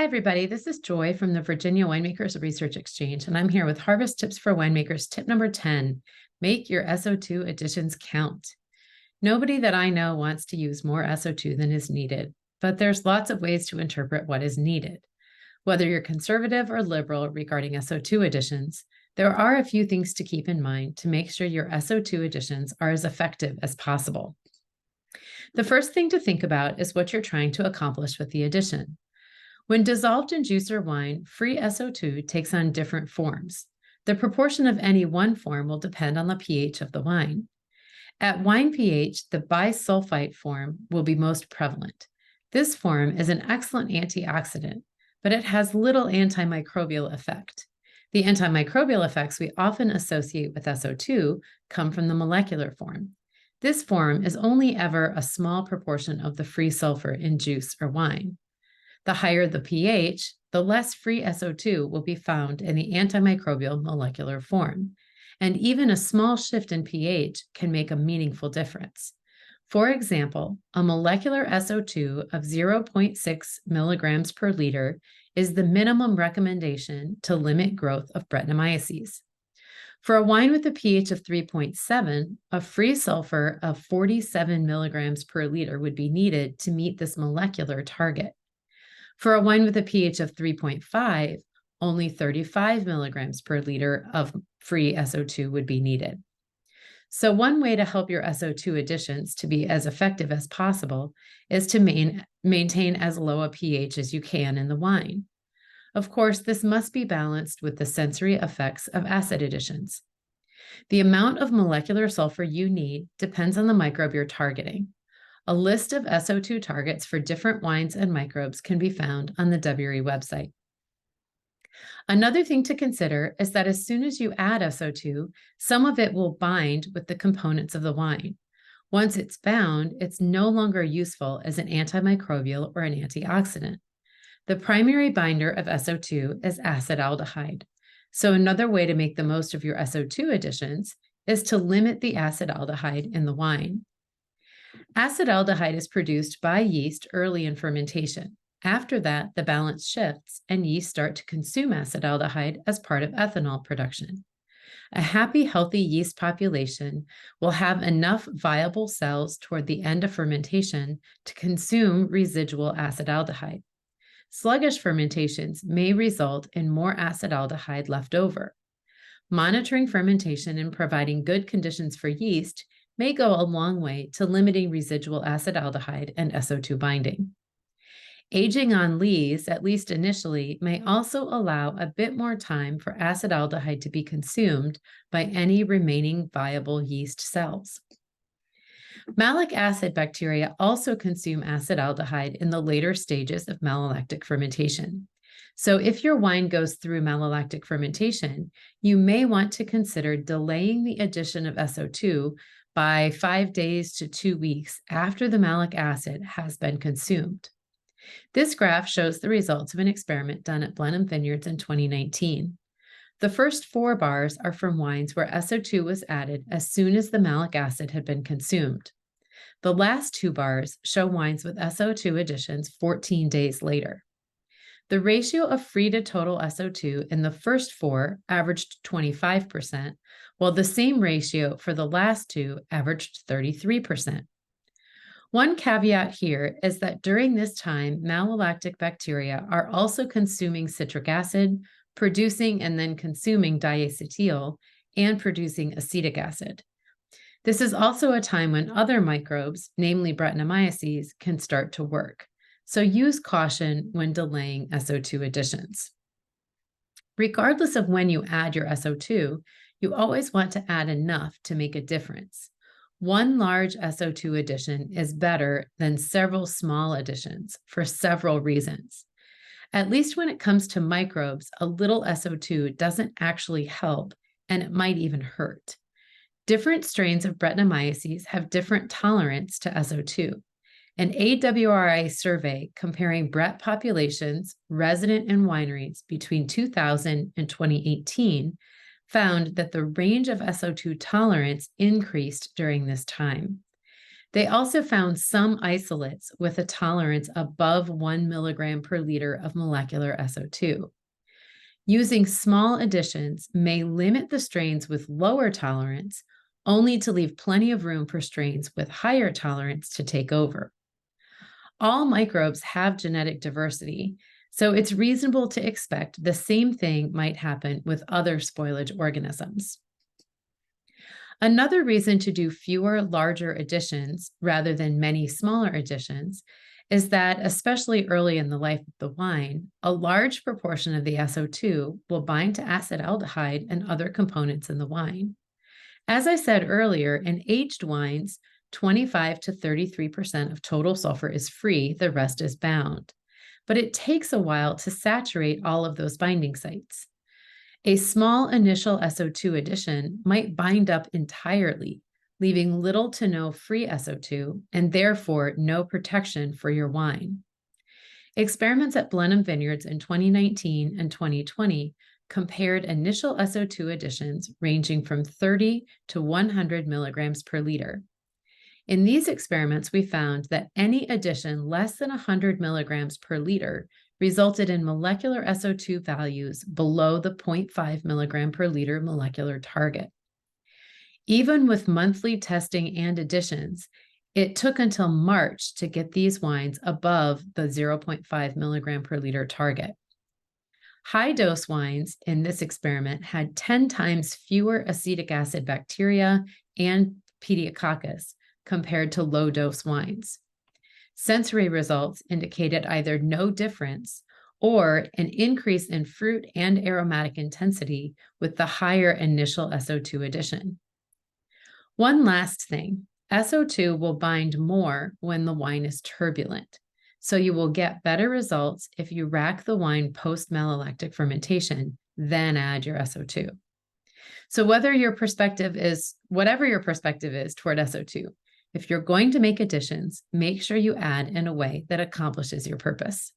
everybody. This is Joy from the Virginia Winemakers Research Exchange, and I'm here with Harvest Tips for Winemakers. Tip number 10, make your SO2 additions count. Nobody that I know wants to use more SO2 than is needed, but there's lots of ways to interpret what is needed. Whether you're conservative or liberal regarding SO2 additions, there are a few things to keep in mind to make sure your SO2 additions are as effective as possible. The first thing to think about is what you're trying to accomplish with the addition. When dissolved in juice or wine, free SO2 takes on different forms. The proportion of any one form will depend on the pH of the wine. At wine pH, the bisulfite form will be most prevalent. This form is an excellent antioxidant, but it has little antimicrobial effect. The antimicrobial effects we often associate with SO2 come from the molecular form. This form is only ever a small proportion of the free sulfur in juice or wine. The higher the pH, the less free SO2 will be found in the antimicrobial molecular form, and even a small shift in pH can make a meaningful difference. For example, a molecular SO2 of 0.6 milligrams per liter is the minimum recommendation to limit growth of Brettanomyces. For a wine with a pH of 3.7, a free sulfur of 47 milligrams per liter would be needed to meet this molecular target. For a wine with a pH of 3.5, only 35 milligrams per liter of free SO2 would be needed. So one way to help your SO2 additions to be as effective as possible is to maintain as low a pH as you can in the wine. Of course, this must be balanced with the sensory effects of acid additions. The amount of molecular sulfur you need depends on the microbe you're targeting. A list of SO2 targets for different wines and microbes can be found on the WRE website. Another thing to consider is that as soon as you add SO2, some of it will bind with the components of the wine. Once it's bound, it's no longer useful as an antimicrobial or an antioxidant. The primary binder of SO2 is acetaldehyde. So another way to make the most of your SO2 additions is to limit the acetaldehyde in the wine. Acetaldehyde is produced by yeast early in fermentation. After that, the balance shifts and yeast start to consume acetaldehyde as part of ethanol production. A happy, healthy yeast population will have enough viable cells toward the end of fermentation to consume residual acetaldehyde. Sluggish fermentations may result in more acetaldehyde left over. Monitoring fermentation and providing good conditions for yeast may go a long way to limiting residual acetaldehyde and SO2 binding. Aging on lees, at least initially, may also allow a bit more time for acetaldehyde to be consumed by any remaining viable yeast cells. Malic acid bacteria also consume acetaldehyde in the later stages of malolactic fermentation. So if your wine goes through malolactic fermentation, you may want to consider delaying the addition of SO2 by 5 days to 2 weeks after the malic acid has been consumed. This graph shows the results of an experiment done at Blenheim Vineyards in 2019. The first 4 bars are from wines where SO2 was added as soon as the malic acid had been consumed. The last 2 bars show wines with SO2 additions 14 days later. The ratio of free to total SO2 in the first 4 averaged 25%, while the same ratio for the last 2 averaged 33%. One caveat here is that during this time, malolactic bacteria are also consuming citric acid, producing and then consuming diacetyl, and producing acetic acid. This is also a time when other microbes, namely Brettanomyces, can start to work. So use caution when delaying SO2 additions. Regardless of when you add your SO2, you always want to add enough to make a difference. One large SO2 addition is better than several small additions for several reasons. At least when it comes to microbes, a little SO2 doesn't actually help, and it might even hurt. Different strains of Brettanomyces have different tolerance to SO2. An AWRI survey comparing Brett populations resident in wineries between 2000 and 2018 found that the range of SO2 tolerance increased during this time. They also found some isolates with a tolerance above 1 milligram per liter of molecular SO2. Using small additions may limit the strains with lower tolerance, only to leave plenty of room for strains with higher tolerance to take over. All microbes have genetic diversity, so it's reasonable to expect the same thing might happen with other spoilage organisms. Another reason to do fewer larger additions rather than many smaller additions is that, especially early in the life of the wine, a large proportion of the SO2 will bind to acetaldehyde and other components in the wine. As I said earlier, in aged wines, 25 to 33% of total sulfur is free, the rest is bound. But it takes a while to saturate all of those binding sites. A small initial SO2 addition might bind up entirely, leaving little to no free SO2 and therefore no protection for your wine. Experiments at Blenheim Vineyards in 2019 and 2020 compared initial SO2 additions ranging from 30 to 100 milligrams per liter. In these experiments, we found that any addition less than 100 milligrams per liter resulted in molecular SO2 values below the 0.5 milligram per liter molecular target. Even with monthly testing and additions, it took until March to get these wines above the 0.5 milligram per liter target. High-dose wines in this experiment had 10 times fewer acetic acid bacteria and pediococcus compared to low-dose wines. Sensory results indicated either no difference or an increase in fruit and aromatic intensity with the higher initial SO2 addition. One last thing, SO2 will bind more when the wine is turbulent, so you will get better results if you rack the wine post-malolactic fermentation, then add your SO2. So whatever your perspective is toward SO2, if you're going to make additions, make sure you add in a way that accomplishes your purpose.